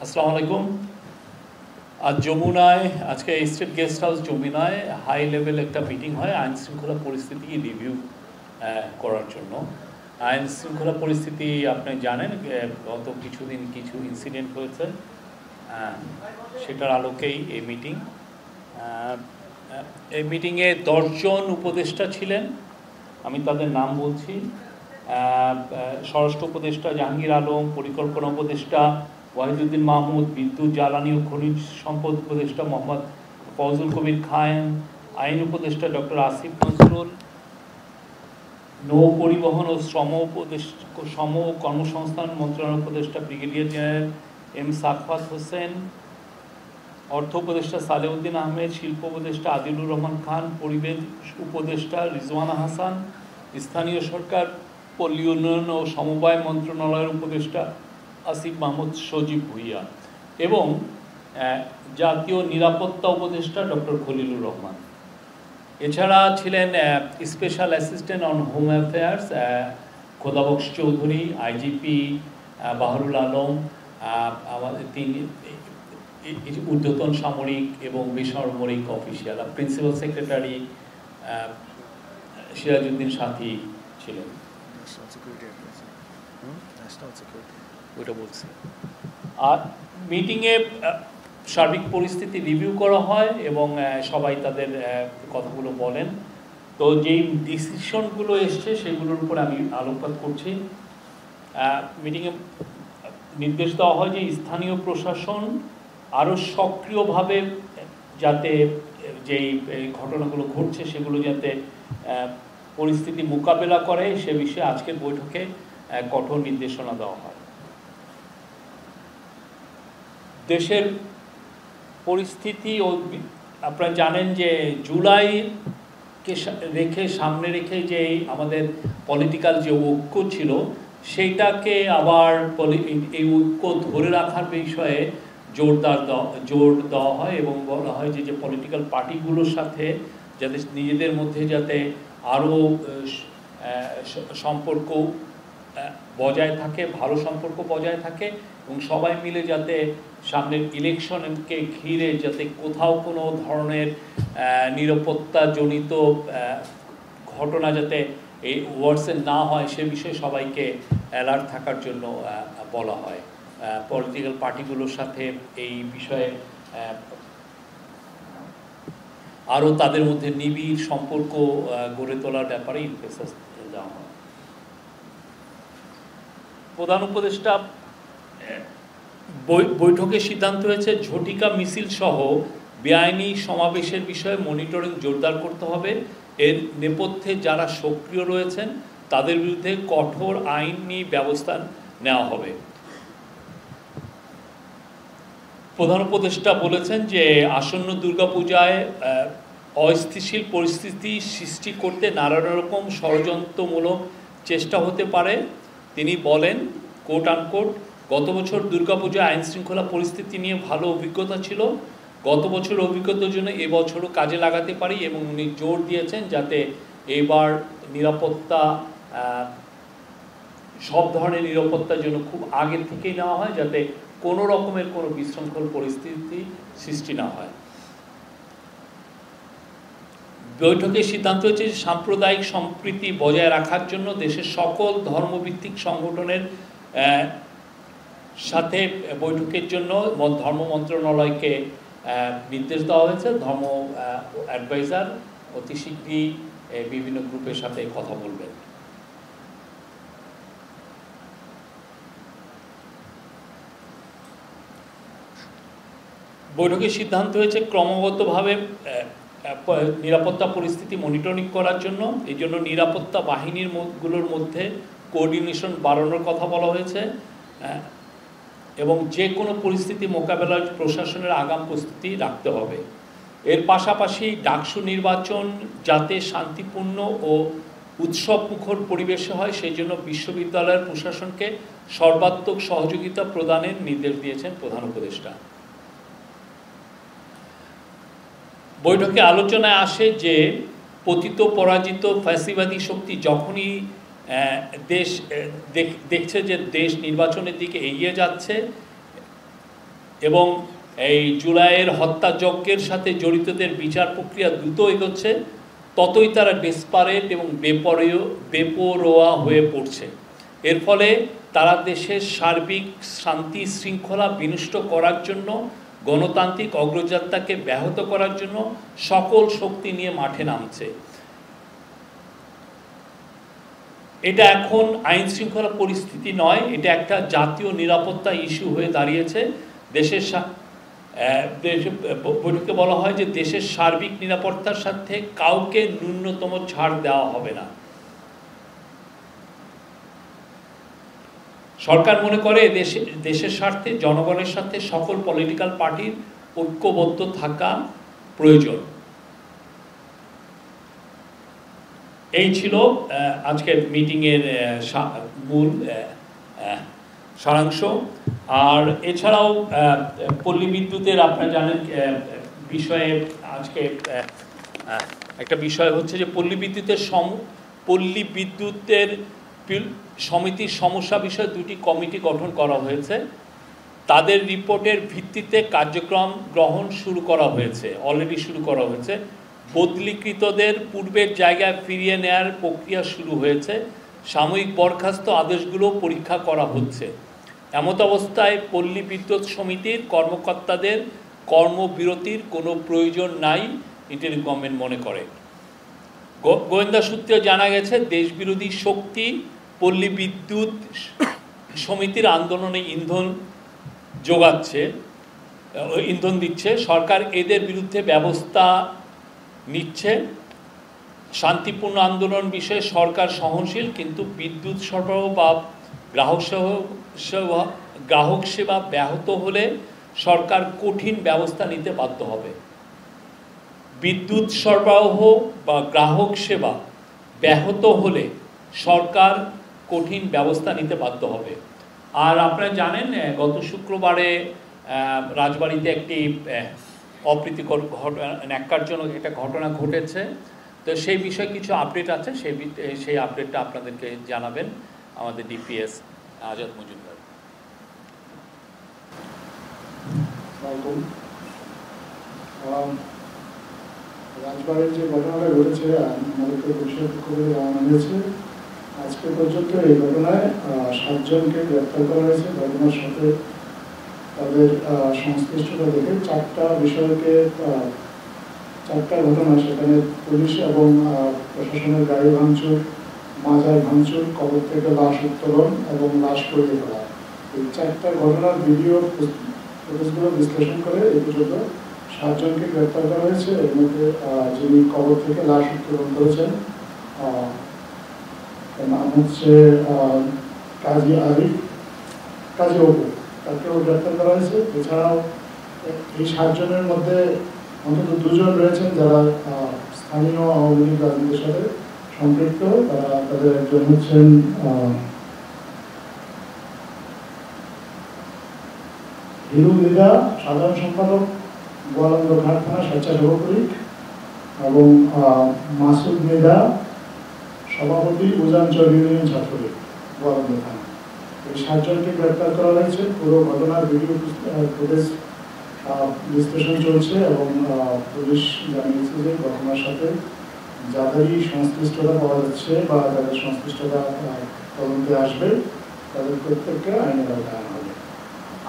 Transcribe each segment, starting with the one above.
আসসালামু আলাইকুম। আজ যমুনায় আজকে স্টেট গেস্ট হাউস যমুনায় হাই লেভেল একটা মিটিং হয় আইন শৃঙ্খলা পরিস্থিতি রিভিউ করার জন্য। আইন শৃঙ্খলা পরিস্থিতি আপনি জানেন, গত কিছুদিন কিছু ইনসিডেন্ট হয়েছে, সেটার আলোকেই এই মিটিং। এই মিটিংয়ে 10 জন উপদেষ্টা ছিলেন, আমি তাদের নাম বলছি। স্বরাষ্ট্র উপদেষ্টা জাহাঙ্গীর আলম, পরিকল্পনা উপদেষ্টা ওয়াহিদুদ্দিন মাহমুদ, বিদ্যুৎ জ্বালানি ও খনিজ সম্পদ উপদেষ্টা মোহাম্মদ ফজলুল কবির খান, আইন উপদেষ্টা ডক্টর আসিফ নজরুল, নৌ পরিবহন ও শ্রম ও কর্মসংস্থান মন্ত্রণালয় উপদেষ্টা brigadier general M Sakhawat Hossain, অর্থ উপদেষ্টা সালেউদ্দিন আহমেদ, শিল্প উপদেষ্টা আদিলুর রহমান খান, পরিবেশ উপদেষ্টা রিজওয়ানা হাসান, স্থানীয় সরকার, পল্লী উন্নয়ন ও সমবায় মন্ত্রণালয়ের উপদেষ্টা আসিফ মাহমুদ সজীব ভুইয়া এবং জাতীয় নিরাপত্তা উপদেষ্টা ডক্টর খলিলুর রহমান। এছাড়া ছিলেন special assistant on home affairs Khodabaksh Chowdhury, IGP Bahrul Alam, আমাদের ঊর্ধ্বতন সামরিক এবং বেসামরিক অফিসিয়াল, প্রিন্সিপাল সেক্রেটারি সিরাজউদ্দিন সাথী ছিলেন। ওইটা বলছি। আর মিটিংয়ে সার্বিক পরিস্থিতি রিভিউ করা হয় এবং সবাই তাদের কথাগুলো বলেন। তো যেই ডিসিশনগুলো এসছে সেগুলোর উপর আমি আলোকপাত করছি। মিটিংয়ে নির্দেশ দেওয়া হয় যে স্থানীয় প্রশাসন আরও সক্রিয়ভাবে যাতে যেই ঘটনাগুলো ঘটছে সেগুলো যাতে পরিস্থিতি মোকাবেলা করে সে বিষয়ে আজকের বৈঠকে কঠোর নির্দেশনা দেওয়া হয়। দেশের পরিস্থিতি ও আপনারা জানেন যে জুলাইকে সামনে রেখে যে আমাদের পলিটিক্যাল যে ঐক্য ছিল সেইটাকে আবার এই ঐক্য ধরে রাখার বিষয়ে জোর দেওয়া হয় এবং বলা হয় যে পলিটিক্যাল পার্টিগুলোর সাথে যাতে নিজেদের মধ্যে যাতে আরও সম্পর্ক বজায় থাকে, ভালো সম্পর্ক বজায় থাকে এবং সবাই মিলে যাতে সামনের ইলেকশনকে ঘিরে যাতে কোথাও কোনো ধরনের নিরাপত্তাজনিত ঘটনা যাতে এই ওয়ার্ডসে না হয় সে বিষয়ে সবাইকে অ্যালার্ট থাকার জন্য বলা হয়। পলিটিক্যাল পার্টিগুলোর সাথে এই বিষয়ে আরও তাদের মধ্যে নিবিড় সম্পর্ক গড়ে তোলার ব্যাপারে ইমফেসাস দেওয়া হয়। প্রধান উপদেষ্টা বৈঠকে সিদ্ধান্ত হয়েছে ঝটিকা মিছিল সহ বেআইনি সমাবেশের বিষয়ে মনিটরিং জোরদার করতে হবে। এর নেপথ্যে যারা সক্রিয় রয়েছেন তাদের বিরুদ্ধে কঠোর আইনি ব্যবস্থা নেওয়া হবে। প্রধান উপদেষ্টা বলেছেন যে আসন্ন দুর্গাপূজায় অস্থিতিশীল পরিস্থিতি সৃষ্টি করতে নানা রকম ষড়যন্ত্রমূলক চেষ্টা হতে পারে। তিনি বলেন, কোট আনকোট, গত বছর দুর্গাপূজায় আইন শৃঙ্খলা পরিস্থিতি নিয়ে ভালো অভিজ্ঞতা ছিল। গত বছর অভিজ্ঞতার জন্য এবছরও কাজে লাগাতে পারি এবং উনি জোর দিয়েছেন যাতে এবার নিরাপত্তা সব ধরনের নিরাপত্তার জন্য খুব আগে থেকেই নেওয়া হয় যাতে কোনো রকমের কোনো বিশৃঙ্খল পরিস্থিতি সৃষ্টি না হয়। বৈঠকে সিদ্ধান্ত হয়েছে সাম্প্রদায়িক সম্প্রীতি বজায় রাখার জন্য দেশের সকল ধর্মভিত্তিক সংগঠনের সাথে বৈঠকের জন্য ধর্ম মন্ত্রণালয়কে নির্দেশ দেওয়া হয়েছে। ধর্ম অ্যাডভাইজার অতি শীঘ্রই বিভিন্ন গ্রুপের সাথে কথা বলবেন। বৈঠকের সিদ্ধান্ত হয়েছে ক্রমাগতভাবে নিরাপত্তা পরিস্থিতি মনিটরিং করার জন্য। এই জন্য নিরাপত্তা বাহিনীগুলোর মধ্যে কোঅর্ডিনেশন বাড়ানোর কথা বলা হয়েছে এবং যে কোনো পরিস্থিতি মোকাবেলায় প্রশাসনের আগাম প্রস্তুতি রাখতে হবে। এর পাশাপাশি ডাকসু নির্বাচন যাতে শান্তিপূর্ণ ও উৎসবমুখর পরিবেশে হয় সেই জন্য বিশ্ববিদ্যালয়ের প্রশাসনকে সর্বাত্মক সহযোগিতা প্রদানের নির্দেশ দিয়েছেন প্রধান উপদেষ্টা। বৈঠকে আলোচনায় আসে যে পতিত পরাজিত ফ্যাসিবাদী শক্তি যখনই দেশ দেখছে যে দেশ নির্বাচনের দিকে এগিয়ে যাচ্ছে এবং এই জুলাইয়ের হত্যাযজ্ঞের সাথে জড়িতদের বিচার প্রক্রিয়া দ্রুত এগোচ্ছে, ততই তারা ডেসপারেট এবং বেপরোয়া হয়ে পড়ছে। এর ফলে তারা দেশের সার্বিক শান্তি শৃঙ্খলা বিনষ্ট করার জন্য, গণতান্ত্রিক অগ্রযাত্রাকে ব্যাহত করার জন্য সকল শক্তি নিয়ে মাঠে নামছে। এটা এখন আইন শৃঙ্খলা পরিস্থিতি নয়, এটা একটা জাতীয় নিরাপত্তা ইস্যু হয়ে দাঁড়িয়েছে। বৈঠকে বলা হয় যে দেশের সার্বিক নিরাপত্তার সাথে কাউকে ন্যূনতম ছাড় দেওয়া হবে না। সরকার মনে করে দেশের স্বার্থে জনগণের সাথে সকল পলিটিক্যাল পার্টির ঐক্যবদ্ধ থাকা প্রয়োজন। এই ছিল আজকের মিটিংয়ের মূল সারাংশ। আর এছাড়াও পল্লী বিদ্যুতের আপনারা জানেন বিষয়ে আজকে একটা বিষয় হচ্ছে যে পল্লী বিদ্যুতের সমিতির সমস্যা বিষয়ে দুটি কমিটি গঠন করা হয়েছে। তাদের রিপোর্টের ভিত্তিতে কার্যক্রম গ্রহণ শুরু করা হয়েছে, অলরেডি শুরু করা হয়েছে। বদলিকৃতদের পূর্বের জায়গায় ফিরিয়ে নেওয়ার প্রক্রিয়া শুরু হয়েছে। সাময়িক বরখাস্ত আদেশগুলো পরীক্ষা করা হচ্ছে। এমত অবস্থায় পল্লী বিদ্যুৎ সমিতির কর্মকর্তাদের কর্মবিরতির কোনো প্রয়োজন নাই, ইন্টারিম গভর্নমেন্ট মনে করে। গোয়েন্দা সূত্রে জানা গেছে দেশবিরোধী শক্তি পল্লী বিদ্যুৎ সমিতির আন্দোলনে ইন্ধন দিচ্ছে। সরকার এদের বিরুদ্ধে ব্যবস্থা নিচ্ছে। শান্তিপূর্ণ আন্দোলন বিষয়ে সরকার সহনশীল, কিন্তু বিদ্যুৎ সরবরাহ বা গ্রাহক সেবা ব্যাহত হলে সরকার কঠিন ব্যবস্থা নিতে বাধ্য হবে। বিদ্যুৎ সরবরাহ বা গ্রাহক সেবা ব্যাহত হলে সরকার কঠিন ব্যবস্থা নিতে বাধ্য হবে। আর আপনারা জানেন গত শুক্রবারে রাজবাড়িতে একটি অপ্রীতিকর ন্যাক্কারজনক একটা ঘটনা ঘটেছে। তো সেই বিষয়ে কিছু আপডেট আছে, সেই আপডেটটা আপনাদেরকে জানাবেন আমাদের ডিপিএস আজাদ মজুমদার। রাজবাড়ির যে ঘটনাটা ঘটেছে আমাদেরকে পুলিশের পক্ষ থেকে জানানো হয়েছে। আজকে পর্যন্ত এই ঘটনায় 7 জনকে গ্রেপ্তার করা হয়েছে। ঘটনার সাথে তাদের সংশ্লিষ্টতা দেখে 4টা বিষয়কে 4টা ঘটনা, সেখানে পুলিশ এবং প্রশাসনের গাড়ি ভাঙচুর, মাজার ভাঙচুর, কবর থেকে লাশ উত্তোলন এবং লাশ পরিয়ে ফেলা, এই 4টা ঘটনার ভিডিও ফুটেজগুলো বিশ্লেষণ করে এই পর্যন্ত 7 জনকে গ্রেপ্তার করা হয়েছে। এর মধ্যে যিনি কবর থেকে লাশ উত্তোলন করেছেন নাম হচ্ছে কাজী অপু, তাকেও গ্রেপ্তার করা হয়েছে। এছাড়াও এই 7 জনের মধ্যে অন্তত 2 জন রয়েছেন যারা স্থানীয় আওয়ামী লীগ রাজনীতির সাথে সম্পৃক্ত। তাদের একজন হচ্ছেন হিরু মৃধা, সাধারণ সম্পাদক গোয়ালন্দঘাট থানা স্বেচ্ছাসেবক লীগ, এবং মাসুদ মৃধা, সভাপতি উজানচর ইউনিয়ন ছাত্রলীগ গোয়ালন্দ থানা। এই 7 জনকে গ্রেপ্তার করা হয়েছে। পুরো ঘটনার ভিডিও ফুটেজ বিশ্লেষণ চলছে এবং পুলিশ জানিয়েছে যে ঘটনার সাথে যাদেরই সংশ্লিষ্টতা পাওয়া যাচ্ছে বা যাদের সংশ্লিষ্টতা তদন্তে আসবে তাদের প্রত্যেককে আইনের আওতায় আনা হবে।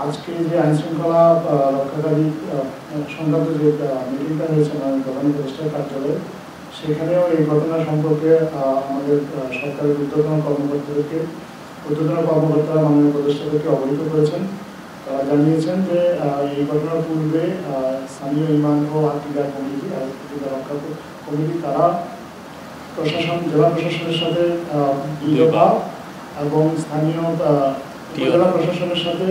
আজকে যে আইন শৃঙ্খলা রক্ষাকারী সংক্রান্ত যে মিটিংটা হয়েছে আমাদের প্রধান উপদেষ্টার কার্যালয়ে, সেখানেও এই ঘটনা সম্পর্কে আমাদের সরকারের ঊর্ধ্বতন কর্মকর্তারা মাননীয় উপদেষ্টাদেরকে অবহিত করেছেন। তারা জানিয়েছেন যে এই ঘটনার পূর্বে স্থানীয় ইমান ও আকিদা কমিটি তারা জেলা প্রশাসনের সাথে 2 দফা এবং স্থানীয় উপজেলা প্রশাসনের সাথে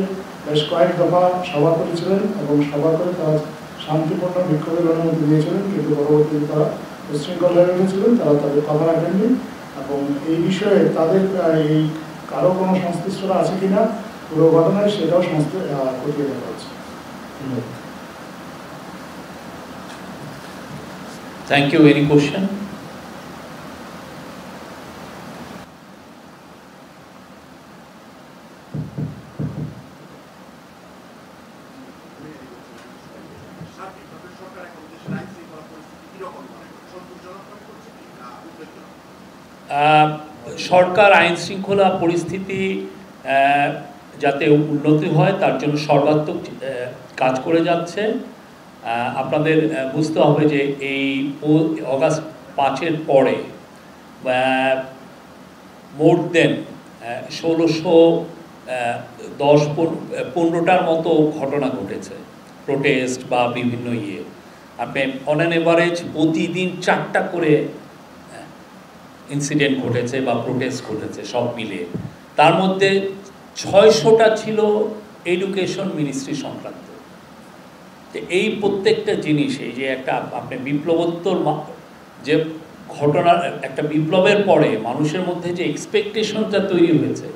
বেশ কয়েক দফা সভা করেছিলেন এবং সভা করে তারা শান্তিপূর্ণ বিক্ষোভের অনুমতি দিয়েছিলেন, কিন্তু পরবর্তীতে তারা উচ্ছৃঙ্খল হয়ে উঠেছিলেন। তারা তাদের কথা রাখেননি এবং এই বিষয়ে তাদের এই কারো কোনো সংশ্লিষ্টতা আছে কিনা পুরো ঘটনায় সেটাও খতিয়ে দেখা হচ্ছে। Thank you. Any question? সরকার আইন শৃঙ্খলা পরিস্থিতি যাতে উন্নতি হয় তার জন্য সর্বাত্মক কাজ করে যাচ্ছে। আপনাদের বুঝতে হবে যে এই অগাস্ট 5-এর পরে মোর দেন 1615টার মতো ঘটনা ঘটেছে, প্রোটেস্ট বা বিভিন্ন আপনি অন অ্যান এভারেজ প্রতিদিন 4টা করে ইনসিডেন্ট ঘটেছে বা প্রোটেস্ট ঘটেছে সব মিলিয়ে। তার মধ্যে 600টা ছিল এডুকেশন মিনিস্ট্রি সংক্রান্ত। এই প্রত্যেকটা জিনিস, এই যে একটা আপনি বিপ্লবোত্তর যে ঘটনার একটা বিপ্লবের পরে মানুষের মধ্যে যে এক্সপেকটেশনটা তৈরি হয়েছে,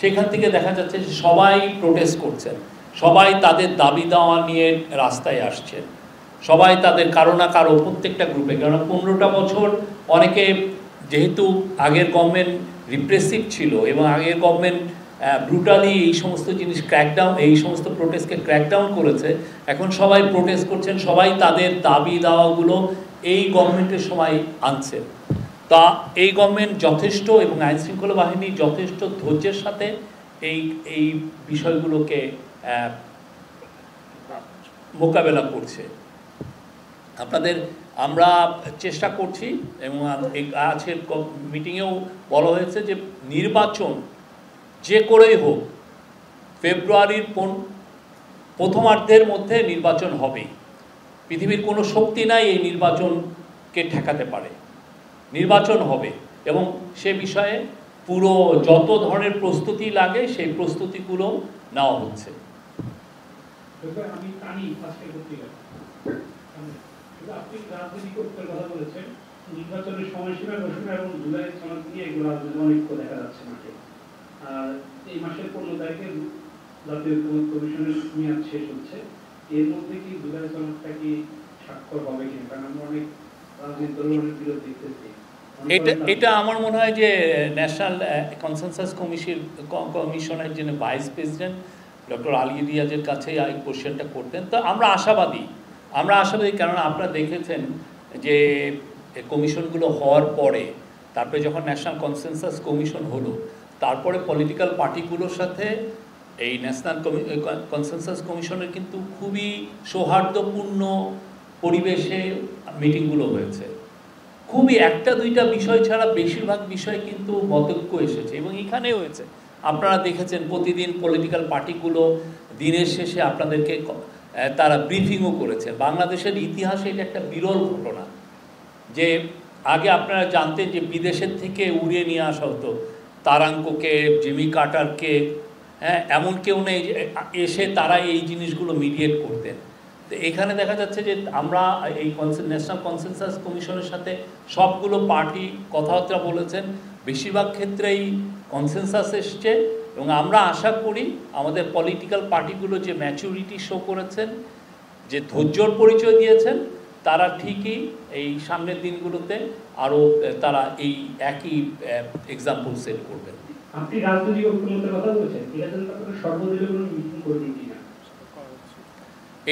সেখান থেকে দেখা যাচ্ছে যে সবাই প্রোটেস্ট করছেন, সবাই তাদের দাবি দাওয়া নিয়ে রাস্তায় আসছেন, সবাই তাদের কারো না কারো প্রত্যেকটা গ্রুপে। কারণ 15টা বছর অনেকে যেহেতু আগের গভর্নমেন্ট রিপ্রেসিভ ছিল এবং আগের গভর্নমেন্ট ব্রুটালি এই সমস্ত জিনিস ক্র্যাকডাউন, এই সমস্ত প্রোটেস্টকে ক্র্যাকডাউন করেছে, এখন সবাই প্রোটেস্ট করছেন, সবাই তাদের দাবি দাওয়াগুলো এই গভর্নমেন্টের সময় আনছেন। তা এই গভর্নমেন্ট যথেষ্ট এবং আইনশৃঙ্খলা বাহিনী যথেষ্ট ধৈর্যের সাথে এই বিষয়গুলোকে মোকাবেলা করছে। আমরা চেষ্টা করছি এবং আজকের মিটিংয়েও বলা হয়েছে যে নির্বাচন যে করেই হোক ফেব্রুয়ারির প্রথমার্ধের মধ্যে নির্বাচন হবেই। পৃথিবীর কোনো শক্তি নাই এই নির্বাচনকে ঠেকাতে পারে। নির্বাচন হবে এবং সে বিষয়ে পুরো যত ধরনের প্রস্তুতি লাগে সেই প্রস্তুতিগুলো নেওয়া হচ্ছে। আপনি রাজনৈতিক ঐক্যের কথা বলেছেন, নির্বাচনের সময়সীমা ঘোষণা এবং জুলাই সনদ নিয়ে এগুলো অনেক দেখা যাচ্ছে মাঠে। আর এই মাসের 15 তারিখে জাতীয় ঐক্যমত্য কমিশনের মেয়াদ শেষ হচ্ছে। এর মধ্যে কি জুলাই সনদটা কি স্বাক্ষর হবে কিনা? কারণ আমরা অনেক রাজনৈতিক দলের বিরোধ দেখতেছি। এটা আমার মনে হয় যে ন্যাশনাল কনসেনসাস কমিশনের যিনি ভাইস প্রেসিডেন্ট ডক্টর আলী রিয়াজের কাছে এই কোশ্চেনটা করতেন। তো আমরা আশাবাদী কারণ আপনারা দেখেছেন যে কমিশনগুলো হওয়ার পরে, তারপরে যখন ন্যাশনাল কনসেনসাস কমিশন হলো, তারপরে পলিটিক্যাল পার্টিগুলোর সাথে এই ন্যাশনাল কনসেনসাস কমিশনের কিন্তু খুবই সৌহার্দ্যপূর্ণ পরিবেশে মিটিংগুলো হয়েছে। খুবই 1-2টা বিষয় ছাড়া বেশিরভাগ বিষয় কিন্তু মতৈক্য এসেছে এবং এখানেও হয়েছে। আপনারা দেখেছেন প্রতিদিন পলিটিক্যাল পার্টিগুলো দিনের শেষে আপনাদেরকে তারা ব্রিফিংও করেছে। বাংলাদেশের ইতিহাসে এটা একটা বিরল ঘটনা যে আগে আপনারা জানতেন যে বিদেশের থেকে উড়িয়ে নিয়ে আসা হতো তারাঙ্ককে, জিমি কার্টারকে, এমন কেউ নেই এসে তারা এই জিনিসগুলো মিডিয়েট করতেন। তো এখানে দেখা যাচ্ছে যে আমরা এই ন্যাশনাল কনসেনসাস কমিশনের সাথে সবগুলো পার্টি কথাবার্তা বলেছেন, বেশিরভাগ ক্ষেত্রেই কনসেনসাস এসছে এবং আমরা আশা করি আমাদের পলিটিক্যাল পার্টিগুলো যে ম্যাচুরিটি শো করেছেন, যে ধৈর্যর পরিচয় দিয়েছেন, তারা ঠিকই এই সামনের দিনগুলোতে আরও তারা এই একই এক্সাম্পল সেট করবেন। আপনি রাজনৈতিক ঐক্যমত্যের কথা বলছেন, এটা জন্য আপনারা সর্বদলীয় কোনো মিটিং করবেন কিনা?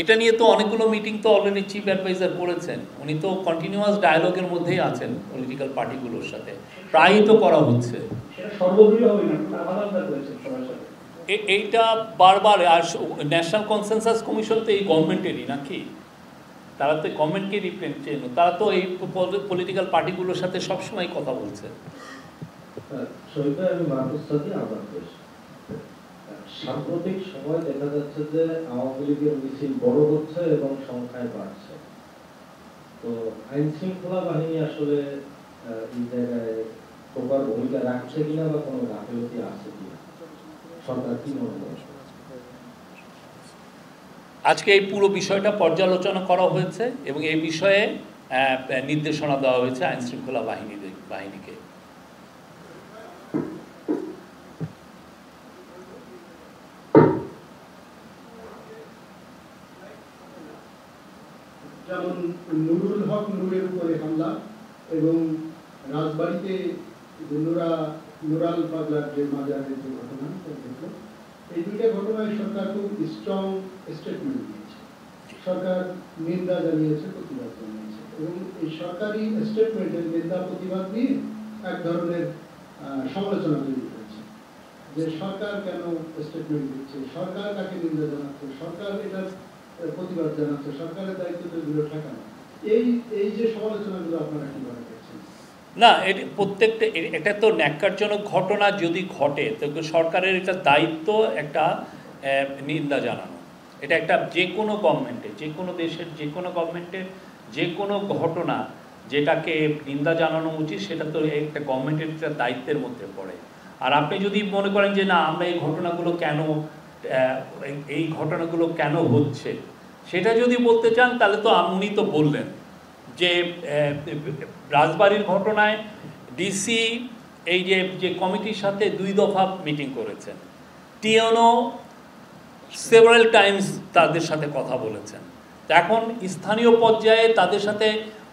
এটা নিয়ে তো অনেকগুলো মিটিং তো অলরেডি চিফ অ্যাডভাইজার করেছেন, উনি তো কন্টিনিউয়াস ডায়ালগের মধ্যেই আছেন পলিটিক্যাল পার্টিগুলোর সাথে, প্রায়ই তো করা হচ্ছে। সেটা সর্বদলীয় হবে না, আলাদা আলাদা করেছেন সবার সাথে। এইটা বারবার, আর ন্যাশনাল কনসেনসাস কমিশন তো এই গভর্নমেন্টেরই নাকি, তারা তো গভর্নমেন্টকে রিপ্রেজেন্ট, তারা তো এই পলিটিক্যাল পার্টিগুলোর সাথে সবসময় কথা বলছে। সাম্প্রতিক সময় দেখা যাচ্ছে যে আওয়ামী লীগের মিছিল বড় হচ্ছে এবং সংখ্যায় বাড়ছে। তো আইন শৃঙ্খলা বাহিনী আসলে এই জায়গায় প্রপার ভূমিকা রাখছে কিনা বা কোনো গাফিলতি আছে কিনা, সরকার কি মনে করে? আজকে এই পুরো বিষয়টা পর্যালোচনা করা হয়েছে এবং এই বিষয়ে নির্দেশনা দেওয়া হয়েছে আইন শৃঙ্খলা বাহিনীকে। যেমন নুরুল হক নুরের উপরে হামলা এবং রাজবাড়িতে নুরাল পাগলার যে মাজারের যে ঘটনা, এই দুইটা ঘটনায় সরকার খুব স্ট্রং স্টেটমেন্ট দিয়েছে, সরকার নিন্দা জানিয়েছে, প্রতিবাদ জানিয়েছে। এবং এই সরকারি স্টেটমেন্টের নিন্দা প্রতিবাদ নিয়ে এক ধরনের সমালোচনা তৈরি হয়েছে যে সরকার কেন স্টেটমেন্ট দিচ্ছে, সরকার কাকে নিন্দা জানাচ্ছে, সরকার এটার প্রতিবাদ জানাচ্ছে, সরকারের দায়িত্ব তো এগুলো ঠেকানো। এই যে সমালোচনাগুলো আপনারা কিভাবে দেখছেন? না, এটা প্রত্যেকটা এটা তো ন্যাক্কারজনক ঘটনা যদি ঘটে তো সরকারের এটা দায়িত্ব একটা নিন্দা জানানো। এটা একটা যে কোনো গভর্নমেন্টে, যে কোনো দেশের যে কোনো গভর্নমেন্টের যে কোনো ঘটনা যেটাকে নিন্দা জানানো উচিত, সেটা তো একটা গভর্নমেন্টের একটা দায়িত্বের মধ্যে পড়ে। আর আপনি যদি মনে করেন যে না আমরা এই ঘটনাগুলো কেন হচ্ছে সেটা যদি বলতে চান, তাহলে তো উনি তো বললেন যে রাজবাড়ির ঘটনায় ডিসি এই যে কমিটির সাথে 2 দফা মিটিং করেছেন, টিওনো সেভারাল টাইমস তাদের সাথে কথা বলেছেন। এখন স্থানীয় পর্যায়ে তাদের সাথে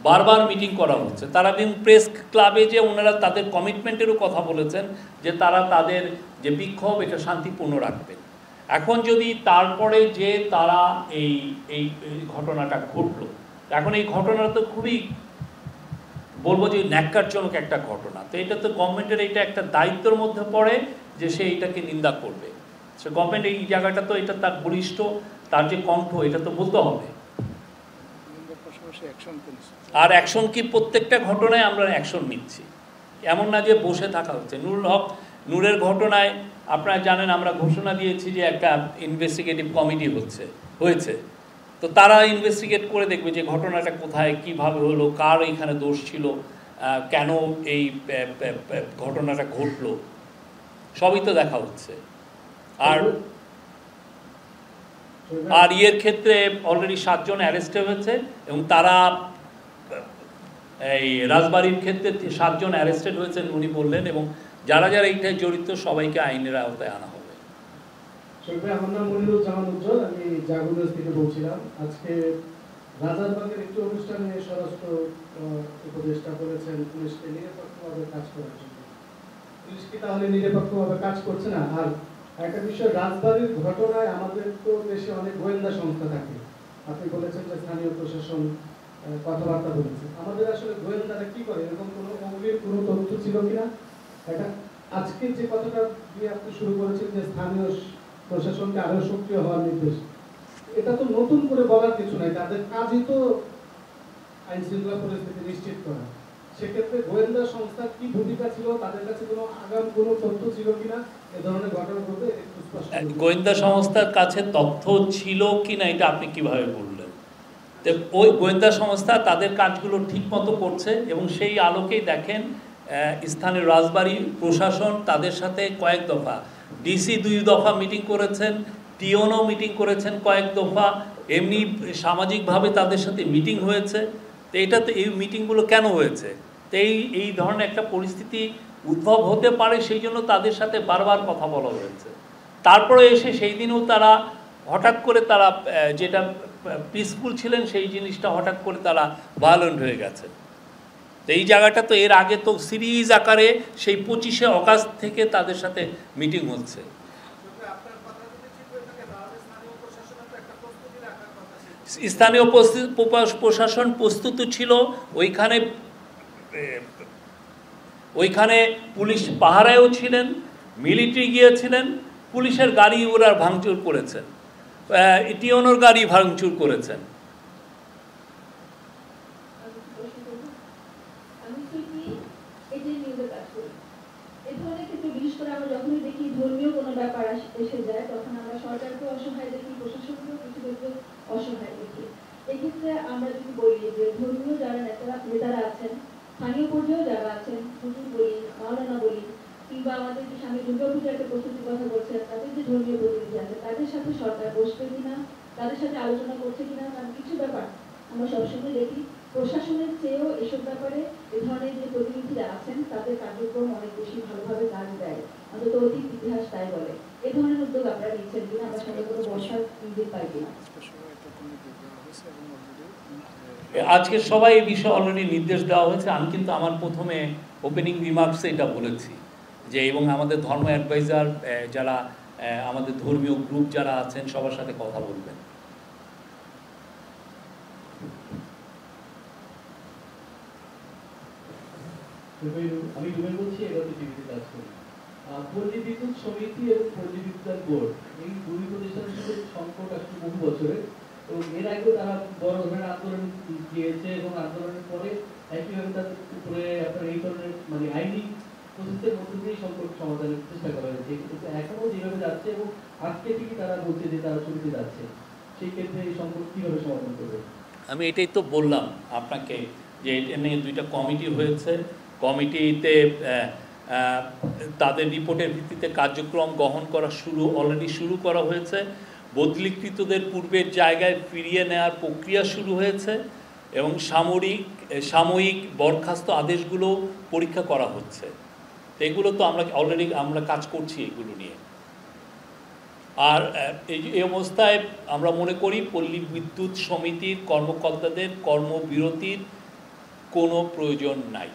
বারবার মিটিং করা হচ্ছে। তারা প্রেস ক্লাবে যে ওনারা তাদের কমিটমেন্টেরও কথা বলেছেন যে তারা তাদের যে বিক্ষোভ এটা শান্তিপূর্ণ রাখবেন। এখন যদি তারপরে যে তারা এই ঘটনাটা ঘটলো, এখন এই ঘটনাটা তো খুবই বলবো যে ন্যাক্কারজনক একটা ঘটনা। তো এটা তো গভর্নমেন্টের এটা একটা দায়িত্বের মধ্যে পড়ে যে সে এইটাকে নিন্দা করবে। সে গভর্নমেন্ট এই জায়গাটা তো এটা তার বলিষ্ঠ, তার যে কণ্ঠ এটা তো বলতে হবে। আর অ্যাকশন কি, প্রত্যেকটা ঘটনায় আমরা অ্যাকশন নিচ্ছি, এমন না যে বসে থাকা হচ্ছে। নুরুল হক নূরের ঘটনায় আপনারা জানেন আমরা ঘোষণা দিয়েছি যে একটা ইনভেস্টিগেটিভ কমিটি হয়েছে। তো তারা ইনভেস্টিগেট করে দেখবে যে ঘটনাটা কোথায় কিভাবে হলো, কার এখানে দোষ ছিল, কেন এই ঘটনাটা ঘটলো, সবই তো দেখা হচ্ছে। আর ইয়ের ক্ষেত্রে অলরেডি 7 জন অ্যারেস্ট হয়েছে এবং তারা এই রাজবাড়ির ক্ষেত্রে 7 জন অ্যারেস্টেড হয়েছেন উনি বললেন, এবং যারা যারা এইটায় জড়িত সবাইকে আইনের আওতায় আনা হবে। আমার নাম মনিরুজ্জামান উজ্জ্বল, আমি জাগুনিউজ থেকে বলছিলাম। আজকে রাজারবাগের একটি অনুষ্ঠানে স্বরাষ্ট্র উপদেষ্টা বলেছেন পুলিশকে নিরপেক্ষভাবে কাজ করার জন্য। পুলিশ কি তাহলে নিরপেক্ষভাবে কাজ করছে না? আর একটা বিষয়, রাজবাড়ির ঘটনায় আমাদের তো দেশে অনেক গোয়েন্দা সংস্থা থাকে। আপনি বলেছেন যে স্থানীয় প্রশাসন কথাবার্তা বলেছে, আমাদের আসলে গোয়েন্দারা কি করে, এরকম কোনো অগ্রিম কোনো তথ্য ছিল কিনা? এটা আজকে যে কথাটা দিয়ে আপনি শুরু করেছেন যে স্থানীয় প্রশাসনকে আরো সক্রিয় হওয়ার নির্দেশ, এটা তো নতুন করে বলার কিছু নাই, তাদের কাজই তো আইন শৃঙ্খলা পরিস্থিতি নিশ্চিত করা। সেক্ষেত্রে গোয়েন্দা সংস্থার কি ভূমিকা ছিল, তাদের কাছে কোনো আগাম কোনো তথ্য ছিল কিনা এ ধরনের ঘটনা ঘটে? গোয়েন্দা সংস্থার কাছে তথ্য ছিল কিনা এটা আপনি কিভাবে বললেন? ওই গোয়েন্দা সংস্থা তাদের কাজগুলো ঠিক মতো করছে এবং সেই আলোকেই দেখেন স্থানীয় রাজবাড়ি প্রশাসন তাদের সাথে কয়েক দফা, ডিসি 2 দফা মিটিং করেছেন, টিওনও মিটিং করেছেন কয়েক দফা, এমনি সামাজিকভাবে তাদের সাথে মিটিং হয়েছে। তো এটা তো এই মিটিংগুলো কেন হয়েছে? তো এই ধরনের একটা পরিস্থিতি উদ্ভব হতে পারে, সেই জন্য তাদের সাথে বারবার কথা বলা হয়েছে। তারপরে এসে সেই দিনও তারা হঠাৎ করে তারা যেটা পিসফুল ছিলেন সেই জিনিসটা হঠাৎ করে তারা ভায়োলেন্ট হয়ে গেছে। তো এই জায়গাটা তো এর আগে তো সিরিজ আকারে সেই 25শে অগাস্ট থেকে তাদের সাথে মিটিং হচ্ছে। স্থানীয় প্রশাসন প্রস্তুত ছিল, ওইখানে পুলিশ পাহারায়ও ছিলেন, মিলিটারি গিয়েছিলেন, পুলিশের গাড়ি ওরা ভাঙচুর করেছেন, টিওনোর গাড়ি ভাঙচুর করেছেন। ধর্মীয় কোনো ব্যাপার এসে যায় তখন আমরা সরকারকে অসহায় দেখি, প্রশাসনকেও কিছু ক্ষেত্রে অসহায় দেখি। এক্ষেত্রে আমরা যদি বলি যে ধর্মীয় যারা নেতারা আছেন, স্থানীয় পর্যায়েও যারা আছেন, হুজুর বলি, মাওলানা বলি, কিংবা আমাদের যে সামনে দুর্গাপূজা একটা প্রস্তুতির কথা বলছেন, তাদের যে ধর্মীয় প্রতিনিধি আছে তাদের সাথে সরকার বসবে কিনা, তাদের সাথে আলোচনা করছে কিনা। কারণ কিছু ব্যাপার আমরা সবসময় দেখি প্রশাসনের চেয়েও এসব ব্যাপারে এ ধরনের যে প্রতিনিধিরা আছেন তাদের কার্যক্রম অনেক বেশি ভালোভাবে কাজ দেয়, অন্তত অতীত ইতিহাস তাই বলে। এ ধরনের উদ্যোগ আপনারা নিচ্ছেন কিনা, আমরা সাথে কোনো বসার ইঙ্গিত পাই কিনা? আজকে সবাই এই বিষয়ে অলরেডি নির্দেশ দেওয়া হয়েছে। আমি কিন্তু আমার প্রথমে ওপেনিং রিমার্কসে এটা বলেছি যে এবং আমাদের ধর্ম অ্যাডভাইজার যারা আমাদের ধর্মীয় গ্রুপ যারা আছেন সবার সাথে কথা বলবেন। আমি রুবেল বলছি, এবার টিভিতে কাজ করি। পল্লী বিদ্যুৎ সমিতি এবং পল্লী বিদ্যুৎ বোর্ড এই দুই প্রতিষ্ঠানের সাথে সংকট আসলে বহু বছরের, এবং এর আগেও তারা বড় ধরনের আন্দোলন গিয়েছে এবং আন্দোলনের পরে একইভাবে তাদের উপরে আপনার এই ধরনের মানে আইনি প্রসেসের মধ্যে দিয়ে সংকট সমাধানের চেষ্টা করা হয়েছে, কিন্তু এখনো যেভাবে যাচ্ছে এবং আজকে ঠিকই তারা বলছে যে তারা ছুটিতে যাচ্ছে, সেই ক্ষেত্রে এই সংকট কিভাবে সমাধান করবে? আমি এটাই তো বললাম আপনাকে যে এটা নিয়ে দুইটা কমিটি হয়েছে, কমিটিতে তাদের রিপোর্টের ভিত্তিতে কার্যক্রম গ্রহণ করা অলরেডি শুরু করা হয়েছে। বদলিকৃতদের পূর্বের জায়গায় ফিরিয়ে নেওয়ার প্রক্রিয়া শুরু হয়েছে এবং সাময়িক বরখাস্ত আদেশগুলো পরীক্ষা করা হচ্ছে। এগুলো তো অলরেডি আমরা কাজ করছি এগুলো নিয়ে। আর এই অবস্থায় আমরা মনে করি পল্লী বিদ্যুৎ সমিতির কর্মকর্তাদের কর্মবিরতির কোনো প্রয়োজন নাই।